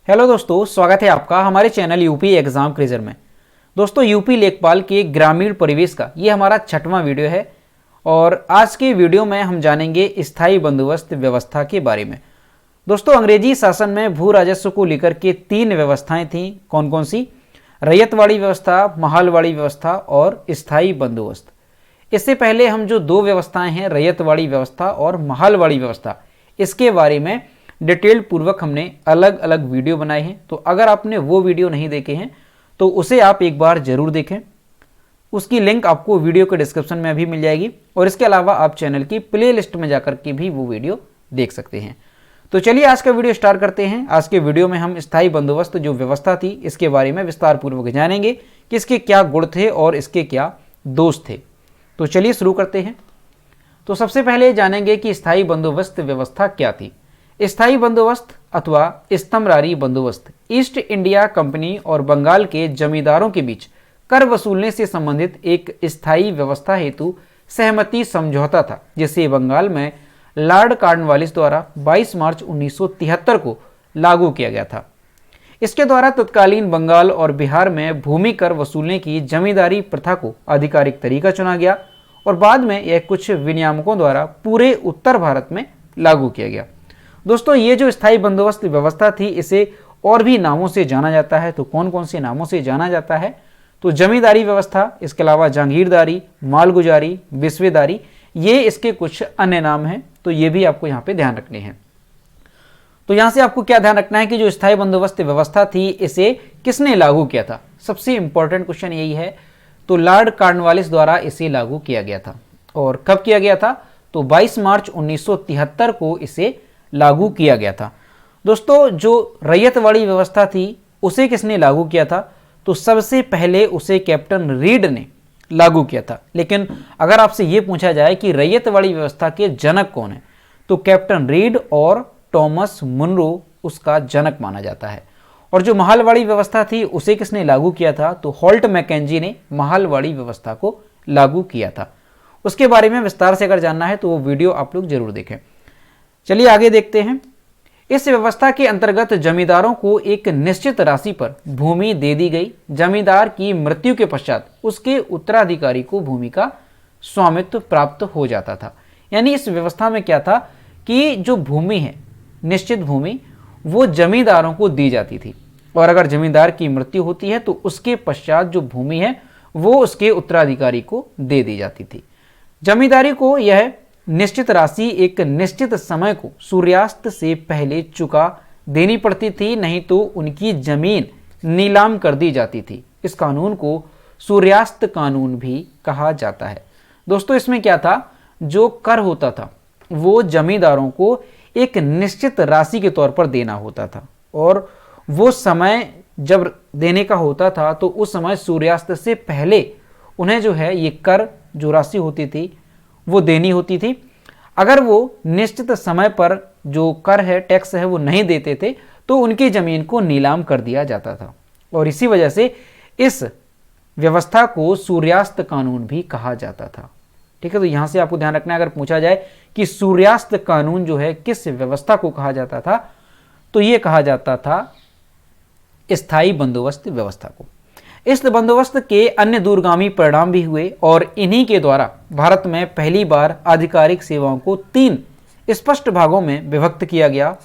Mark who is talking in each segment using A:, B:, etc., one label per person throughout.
A: Hello दोस्तों, स्वागत है आपका हमारे चैनल यूपी एग्जाम क्रेजर में। दोस्तों, यूपी लेखपाल के ग्रामीण परिवेश का ये हमारा 6वां वीडियो है और आज के वीडियो में हम जानेंगे स्थायी बंदोबस्त व्यवस्था के बारे में। दोस्तों, अंग्रेजी शासन में भू राजस्व को लेकर के 3 व्यवस्थाएं थीं। कौन कौन सी? रैयतवाड़ी व्यवस्था, महालवाड़ी व्यवस्था और स्थायी बंदोबस्त। इससे पहले हम जो 2 व्यवस्थाएं हैं, रैयतवाड़ी व्यवस्था और महालवाड़ी व्यवस्था, इसके बारे में डिटेल पूर्वक हमने अलग अलग वीडियो बनाए हैं। तो अगर आपने वो वीडियो नहीं देखे हैं तो उसे आप एक बार जरूर देखें। उसकी लिंक आपको वीडियो के डिस्क्रिप्शन में भी मिल जाएगी और इसके अलावा आप चैनल की प्ले लिस्ट में जाकर के भी वो वीडियो देख सकते हैं। तो चलिए आज का वीडियो स्टार्ट करते हैं। आज के वीडियो में हम स्थायी बंदोबस्त जो व्यवस्था थी इसके बारे में विस्तार पूर्वक जानेंगे कि इसके क्या गुण थे और इसके क्या दोष थे। तो चलिए शुरू करते हैं। तो सबसे पहले जानेंगे कि स्थायी बंदोबस्त व्यवस्था क्या थी। स्थायी बंदोबस्त अथवा स्तंभरारी बंदोबस्त ईस्ट इंडिया कंपनी और बंगाल के जमींदारों के बीच कर वसूलने से संबंधित एक स्थायी व्यवस्था हेतु सहमति समझौता था, जिसे बंगाल में लॉर्ड कॉर्नवालिस द्वारा 22 मार्च 1973 को लागू किया गया था। इसके द्वारा तत्कालीन बंगाल और बिहार में भूमि कर वसूलने की जमींदारी प्रथा को आधिकारिक तरीका चुना गया और बाद में यह कुछ विनियामकों द्वारा पूरे उत्तर भारत में लागू किया गया। दोस्तों, ये जो स्थायी बंदोबस्त व्यवस्था थी इसे और भी नामों से जाना जाता है। तो कौन कौन से नामों से जाना जाता है? तो जमींदारी व्यवस्था, इसके अलावा जागीरदारी, मालगुजारी, विस्वेदारी, ये इसके कुछ अन्य नाम हैं। तो ये भी आपको यहाँ पे ध्यान रखने हैं। तो यहाँ से आपको क्या ध्यान रखना है कि जो स्थायी बंदोबस्त व्यवस्था थी इसे किसने लागू किया था? सबसे इंपॉर्टेंट क्वेश्चन यही है। तो लॉर्ड कॉर्नवालिस द्वारा इसे लागू किया गया था। और कब किया गया था? तो 22 मार्च 1973 को इसे लागू किया गया था। दोस्तों, जो रैयतवाड़ी व्यवस्था थी उसे किसने लागू किया था? तो सबसे पहले उसे कैप्टन रीड ने लागू किया था। लेकिन अगर आपसे ये पूछा जाए कि रैयतवाड़ी व्यवस्था के जनक कौन है, तो कैप्टन रीड और टॉमस मुनरो उसका जनक माना जाता है। और जो महालवाड़ी व्यवस्था थी उसे किसने लागू किया था? तो हॉल्ट मैकेंजी ने महालवाड़ी व्यवस्था को लागू किया था। उसके बारे में विस्तार से अगर जानना है तो वो वीडियो आप लोग जरूर देखें। चलिए आगे देखते हैं। इस व्यवस्था के अंतर्गत जमींदारों को एक निश्चित राशि पर भूमि दे दी गई। जमींदार की मृत्यु के पश्चात उसके उत्तराधिकारी को भूमि का स्वामित्व प्राप्त हो जाता था। यानी इस व्यवस्था में क्या था कि जो भूमि है, निश्चित भूमि, वो जमींदारों को दी जाती थी और अगर जमींदार की मृत्यु होती है तो उसके पश्चात जो भूमि है वो उसके उत्तराधिकारी को दे दी जाती थी। जमींदारी को यह निश्चित राशि एक निश्चित समय को सूर्यास्त से पहले चुका देनी पड़ती थी, नहीं तो उनकी जमीन नीलाम कर दी जाती थी। इस कानून को सूर्यास्त कानून भी कहा जाता है। दोस्तों, इसमें क्या था? जो कर होता था वो जमींदारों को एक निश्चित राशि के तौर पर देना होता था और वो समय जब देने का होता था तो उस समय सूर्यास्त से पहले उन्हें जो है ये कर जो राशि होती थी वो देनी होती थी। अगर वो निश्चित समय पर जो कर है, टैक्स है, वो नहीं देते थे तो उनकी जमीन को नीलाम कर दिया जाता था और इसी वजह से इस व्यवस्था को सूर्यास्त कानून भी कहा जाता था। ठीक है, तो यहां से आपको ध्यान रखना है। अगर पूछा जाए कि सूर्यास्त कानून जो है किस व्यवस्था को कहा जाता था, तो ये कहा जाता था स्थायी बंदोबस्त व्यवस्था को। इस बंदोबस्त के अन्य दूरगामी परिणाम भी हुए और इन्हीं के द्वारा भारत में पहली बार आधिकारिक सेवाओं को 3 स्पष्ट भागों में विभक्त किया गया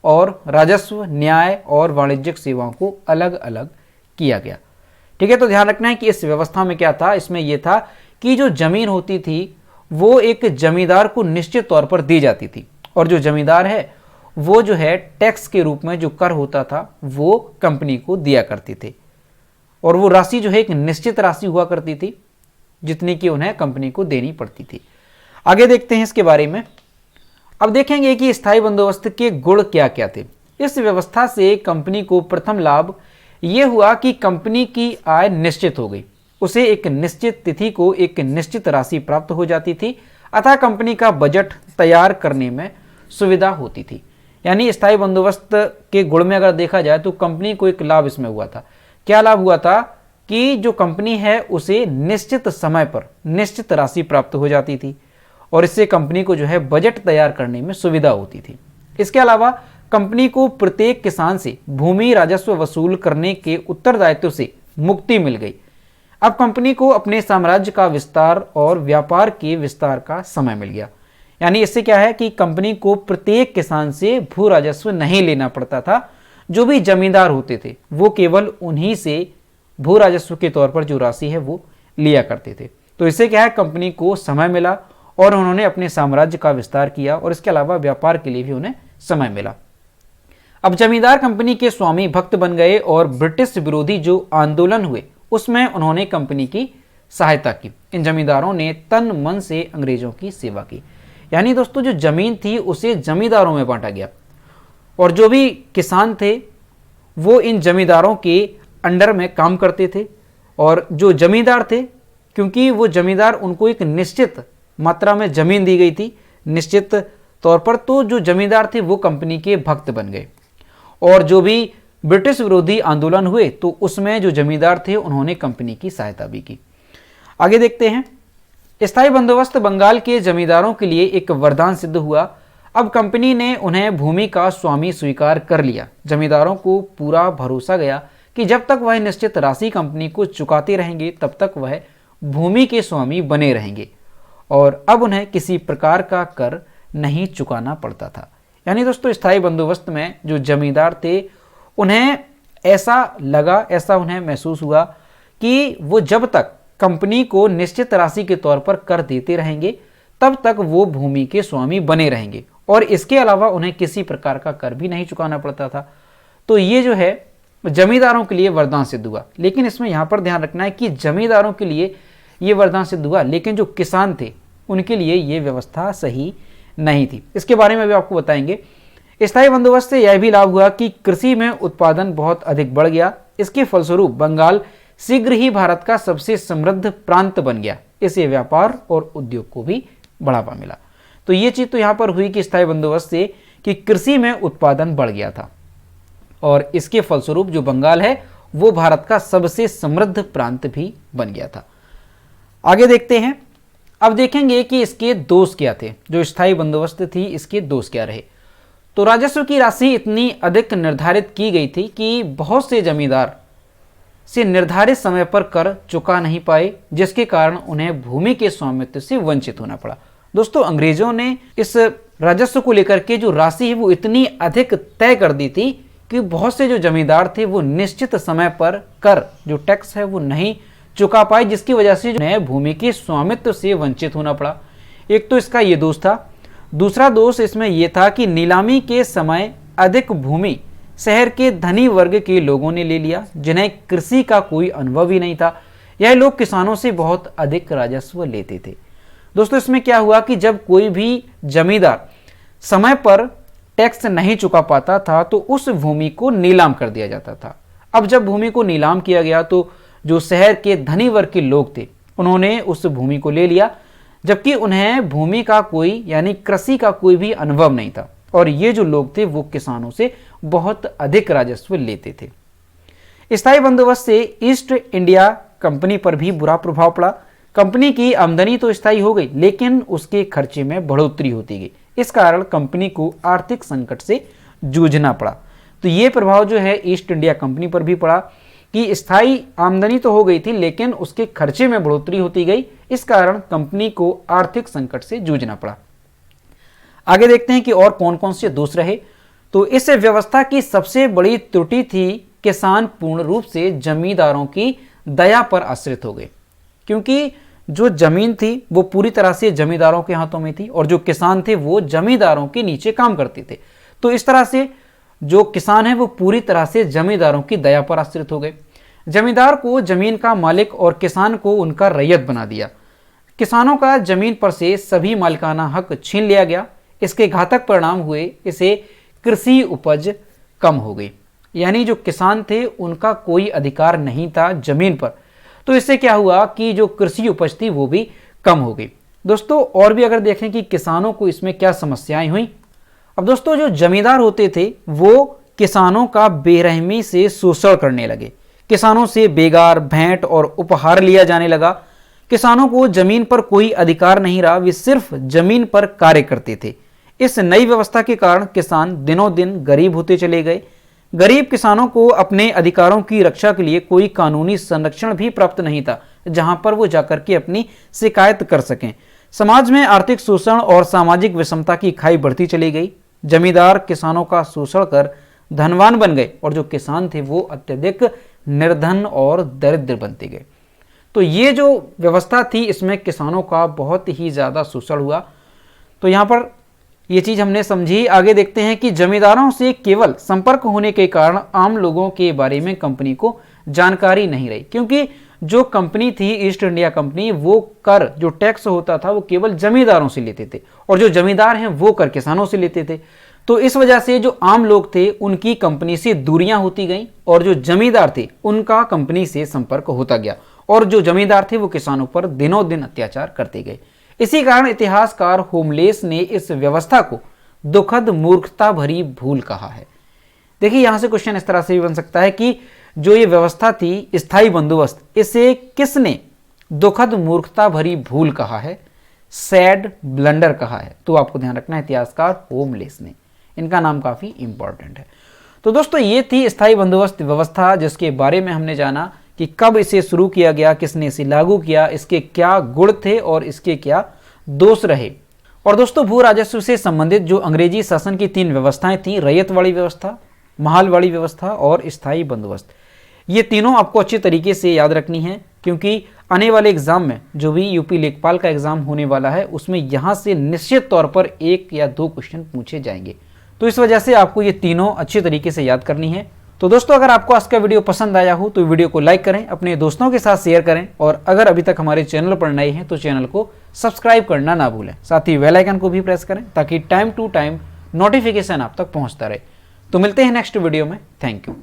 A: और राजस्व, न्याय और वाणिज्यिक सेवाओं को अलग अलग किया गया। ठीक है, तो ध्यान रखना है कि इस व्यवस्था में क्या था। इसमें यह था कि जो जमीन होती थी वो एक जमींदार को निश्चित तौर पर दी जाती थी और जो जमींदार है वो जो है टैक्स के रूप में जो कर होता था वो कंपनी को दिया करती थी और वो राशि जो है एक निश्चित राशि हुआ करती थी जितनी कि उन्हें कंपनी को देनी पड़ती थी। आगे देखते हैं इसके बारे में। अब देखेंगे कि स्थायी बंदोबस्त के गुण क्या क्या थे। इस व्यवस्था से कंपनी को प्रथम लाभ ये हुआ कि कंपनी की आय निश्चित हो गई। उसे एक निश्चित तिथि को एक निश्चित राशि प्राप्त हो जाती थी, अतः कंपनी का बजट तैयार करने में सुविधा होती थी। यानी स्थायी बंदोबस्त के गुण में अगर देखा जाए तो कंपनी को एक लाभ इसमें हुआ था। क्या लाभ हुआ था कि जो कंपनी है उसे निश्चित समय पर निश्चित राशि प्राप्त हो जाती थी और इससे कंपनी को जो है बजट तैयार करने में सुविधा होती थी। इसके अलावा कंपनी को प्रत्येक किसान से भूमि राजस्व वसूल करने के उत्तरदायित्व से मुक्ति मिल गई। अब कंपनी को अपने साम्राज्य का विस्तार और व्यापार के विस्तार का समय मिल गया। यानी इससे क्या है कि कंपनी को प्रत्येक किसान से भू राजस्व नहीं लेना पड़ता था। जो भी जमींदार होते थे वो केवल उन्हीं से भू राजस्व के तौर पर जो राशि है वो लिया करते थे। तो इससे क्या है, कंपनी को समय मिला और उन्होंने अपने साम्राज्य का विस्तार किया और इसके अलावा व्यापार के लिए भी उन्हें समय मिला। अब जमींदार कंपनी के स्वामी भक्त बन गए और ब्रिटिश विरोधी जो आंदोलन हुए उसमें उन्होंने कंपनी की सहायता की। इन जमींदारों ने तन मन से अंग्रेजों की सेवा की। यानी दोस्तों जो जमीन थी उसे जमींदारों में बांटा गया और जो भी किसान थे वो इन जमींदारों के अंडर में काम करते थे। और जो जमींदार थे, क्योंकि वो जमींदार उनको एक निश्चित मात्रा में जमीन दी गई थी निश्चित तौर पर, तो जो जमींदार थे वो कंपनी के भक्त बन गए। और जो भी ब्रिटिश विरोधी आंदोलन हुए तो उसमें जो जमींदार थे उन्होंने कंपनी की सहायता भी की। आगे देखते हैं। स्थायी बंदोबस्त बंगाल के जमींदारों के लिए एक वरदान सिद्ध हुआ। अब कंपनी ने उन्हें भूमि का स्वामी स्वीकार कर लिया। जमींदारों को पूरा भरोसा गया कि जब तक वह निश्चित राशि कंपनी को चुकाते रहेंगे तब तक वह भूमि के स्वामी बने रहेंगे और अब उन्हें किसी प्रकार का कर नहीं चुकाना पड़ता था। यानी दोस्तों स्थायी बंदोबस्त में जो जमींदार थे उन्हें ऐसा लगा, ऐसा उन्हें महसूस हुआ कि वो जब तक कंपनी को निश्चित राशि के तौर पर कर देते रहेंगे तब तक वो भूमि के स्वामी बने रहेंगे और इसके अलावा उन्हें किसी प्रकार का कर भी नहीं चुकाना पड़ता था। तो ये जो है जमींदारों के लिए वरदान सिद्ध हुआ। लेकिन इसमें यहाँ पर ध्यान रखना है कि जमींदारों के लिए ये वरदान सिद्ध हुआ, लेकिन जो किसान थे उनके लिए ये व्यवस्था सही नहीं थी। इसके बारे में भी आपको बताएंगे। स्थायी बंदोबस्त से यह भी लाभ हुआ कि कृषि में उत्पादन बहुत अधिक बढ़ गया। इसके फलस्वरूप बंगाल शीघ्र ही भारत का सबसे समृद्ध प्रांत बन गया। इससे व्यापार और उद्योग को भी बढ़ावा मिला। तो ये चीज तो यहाँ पर हुई कि स्थायी बंदोबस्त से कि कृषि में उत्पादन बढ़ गया था और इसके फलस्वरूप जो बंगाल है वो भारत का सबसे समृद्ध प्रांत भी बन गया था। आगे देखते हैं। अब देखेंगे कि इसके दोष क्या थे। जो स्थायी बंदोबस्त थी इसके दोष क्या रहे। तो राजस्व की राशि इतनी अधिक निर्धारित की गई थी कि बहुत से जमींदार से निर्धारित समय पर कर चुका नहीं पाए, जिसके कारण उन्हें भूमि के स्वामित्व से वंचित होना पड़ा। दोस्तों अंग्रेजों ने इस राजस्व को लेकर के जो राशि है वो इतनी अधिक तय कर दी थी कि बहुत से जो जमींदार थे वो निश्चित समय पर कर जो टैक्स है वो नहीं चुका पाए, जिसकी वजह से उन्हें भूमि के स्वामित्व से वंचित होना पड़ा। एक तो इसका ये दोष था। दूसरा दोष इसमें यह था कि नीलामी के समय अधिक भूमि शहर के धनी वर्ग के लोगों ने ले लिया, जिन्हें कृषि का कोई अनुभव ही नहीं था। यह लोग किसानों से बहुत अधिक राजस्व लेते थे। दोस्तों इसमें क्या हुआ कि जब कोई भी जमींदार समय पर टैक्स नहीं चुका पाता था तो उस भूमि को नीलाम कर दिया जाता था। अब जब भूमि को नीलाम किया गया तो जो शहर के धनी वर्ग के लोग थे उन्होंने उस भूमि को ले लिया, जबकि उन्हें भूमि का कोई यानी कृषि का कोई भी अनुभव नहीं था और ये जो लोग थे वो किसानों से बहुत अधिक राजस्व लेते थे। स्थायी बंदोबस्त से ईस्ट इंडिया कंपनी पर भी बुरा प्रभाव पड़ा। कंपनी की आमदनी तो स्थायी हो गई लेकिन उसके खर्चे में बढ़ोतरी होती गई। इस कारण कंपनी को आर्थिक संकट से जूझना पड़ा। तो ये प्रभाव जो है ईस्ट इंडिया कंपनी पर भी पड़ा कि स्थायी आमदनी तो हो गई थी लेकिन उसके खर्चे में बढ़ोतरी होती गई। इस कारण कंपनी को आर्थिक संकट से जूझना पड़ा। आगे देखते हैं कि और कौन कौन से दोष रहे। तो इस व्यवस्था की सबसे बड़ी त्रुटि थी किसान पूर्ण रूप से जमींदारों की दया पर आश्रित हो गए, क्योंकि जो जमीन थी वो पूरी तरह से जमींदारों के हाथों में थी और जो किसान थे वो जमींदारों के नीचे काम करते थे। तो इस तरह से जो किसान है वो पूरी तरह से जमींदारों की दया पर आश्रित हो गए। जमींदार को जमीन का मालिक और किसान को उनका रैयत बना दिया। किसानों का जमीन पर से सभी मालिकाना हक छीन लिया गया। इसके घातक परिणाम हुए, इसे कृषि उपज कम हो गई। यानी जो किसान थे उनका कोई अधिकार नहीं था जमीन पर। तो इससे क्या हुआ कि जो कृषि उपज थी वो भी कम हो गई। दोस्तों और भी अगर देखें कि किसानों को इसमें क्या समस्याएं हुई। अब दोस्तों जो जमींदार होते थे वो किसानों का बेरहमी से शोषण करने लगे। किसानों से बेगार, भेंट और उपहार लिया जाने लगा। किसानों को जमीन पर कोई अधिकार नहीं रहा, वे सिर्फ जमीन पर कार्य करते थे। इस नई व्यवस्था के कारण किसान दिनों दिन गरीब होते चले गए। गरीब किसानों को अपने अधिकारों की रक्षा के लिए कोई कानूनी संरक्षण भी प्राप्त नहीं था जहां पर वो जाकर के अपनी शिकायत कर सकें। समाज में आर्थिक शोषण और सामाजिक विषमता की खाई बढ़ती चली गई। जमींदार किसानों का शोषण कर धनवान बन गए और जो किसान थे वो अत्यधिक निर्धन और दरिद्र बनते गए। तो ये जो व्यवस्था थी इसमें किसानों का बहुत ही ज़्यादा शोषण हुआ। तो यहाँ पर ये चीज़ हमने समझी। आगे देखते हैं कि जमींदारों से केवल संपर्क होने के कारण आम लोगों के बारे में कंपनी को जानकारी नहीं रही, क्योंकि जो कंपनी थी ईस्ट इंडिया कंपनी, वो कर जो टैक्स होता था वो केवल जमींदारों से लेते थे और जो जमींदार हैं वो कर किसानों से लेते थे। तो इस वजह से जो आम लोग थे उनकी कंपनी से दूरियां होती गईं और जो जमींदार थे उनका कंपनी से संपर्क होता गया और जो जमींदार थे वो किसानों पर दिनों दिन अत्याचार करते गए। इसी कारण इतिहासकार होमलेस ने इस व्यवस्था को दुखद मूर्खता भरी भूल कहा है। देखिए यहां से क्वेश्चन इस तरह से भी बन सकता है कि जो ये व्यवस्था थी स्थायी बंदोबस्त, इसे किसने दुखद मूर्खता भरी भूल कहा है, सैड ब्लंडर कहा है? तो आपको ध्यान रखना है इतिहासकार होमलेस ने, इनका नाम काफी इंपॉर्टेंट है। तो दोस्तों ये थी स्थायी बंदोबस्त व्यवस्था जिसके बारे में हमने जाना कि कब इसे शुरू किया गया, किसने इसे लागू किया, इसके क्या गुण थे और इसके क्या दोष रहे। और दोस्तों भू राजस्व से संबंधित जो अंग्रेजी शासन की 3 व्यवस्थाएं थी, रैयत वाली व्यवस्था, महाल वाली व्यवस्था और स्थायी बंदोबस्त, ये तीनों आपको अच्छे तरीके से याद रखनी है, क्योंकि आने वाले एग्जाम में जो भी यूपी लेखपाल का एग्जाम होने वाला है उसमें यहाँ से निश्चित तौर पर 1 या 2 क्वेश्चन पूछे जाएंगे। तो इस वजह से आपको ये तीनों अच्छे तरीके से याद करनी है। तो दोस्तों अगर आपको आज का वीडियो पसंद आया हो तो वीडियो को लाइक करें, अपने दोस्तों के साथ शेयर करें और अगर अभी तक हमारे चैनल पर नए हैं तो चैनल को सब्सक्राइब करना ना भूलें। साथ ही बेल आइकन को भी प्रेस करें ताकि टाइम टू टाइम नोटिफिकेशन आप तक पहुंचता रहे। तो मिलते हैं नेक्स्ट वीडियो में। Thank you.